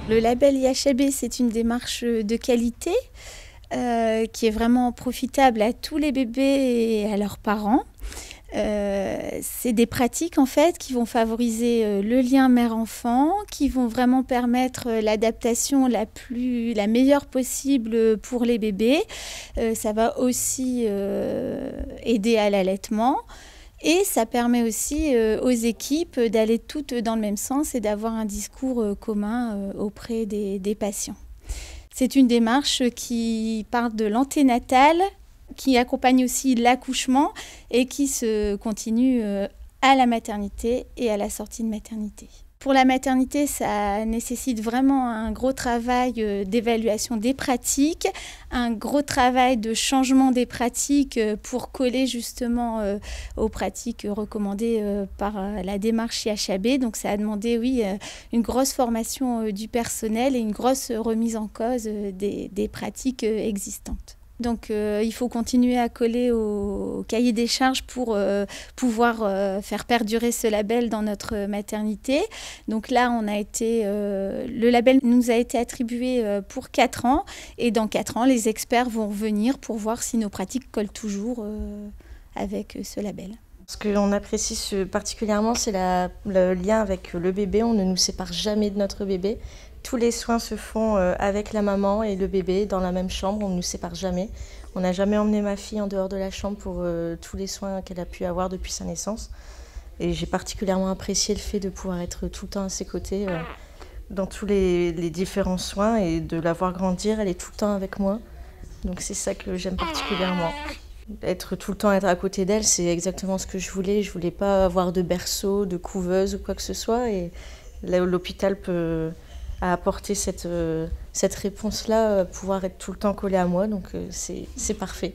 Le label IHAB, c'est une démarche de qualité qui est vraiment profitable à tous les bébés et à leurs parents. C'est des pratiques en fait qui vont favoriser le lien mère-enfant, qui vont vraiment permettre l'adaptation la meilleure possible pour les bébés. Ça va aussi aider à l'allaitement. Et ça permet aussi aux équipes d'aller toutes dans le même sens et d'avoir un discours commun auprès des patients. C'est une démarche qui part de l'anténatal, qui accompagne aussi l'accouchement et qui se continue à la maternité et à la sortie de maternité. Pour la maternité, ça nécessite vraiment un gros travail d'évaluation des pratiques, un gros travail de changement des pratiques pour coller justement aux pratiques recommandées par la démarche IHAB. Donc ça a demandé, oui, une grosse formation du personnel et une grosse remise en cause des pratiques existantes. Donc il faut continuer à coller au cahier des charges pour pouvoir faire perdurer ce label dans notre maternité. Donc là, le label nous a été attribué pour 4 ans. Et dans 4 ans, les experts vont revenir pour voir si nos pratiques collent toujours avec ce label. Ce qu'on apprécie particulièrement, c'est le lien avec le bébé. On ne nous sépare jamais de notre bébé. Tous les soins se font avec la maman et le bébé dans la même chambre. On ne nous sépare jamais. On n'a jamais emmené ma fille en dehors de la chambre pour tous les soins qu'elle a pu avoir depuis sa naissance. Et j'ai particulièrement apprécié le fait de pouvoir être tout le temps à ses côtés dans tous les différents soins et de la voir grandir. Elle est tout le temps avec moi. Donc c'est ça que j'aime particulièrement. Être tout le temps à côté d'elle, c'est exactement ce que je voulais. Je voulais pas avoir de berceau, de couveuse ou quoi que ce soit. Et là, l'hôpital a apporté cette réponse-là, pouvoir être tout le temps collé à moi. Donc c'est parfait.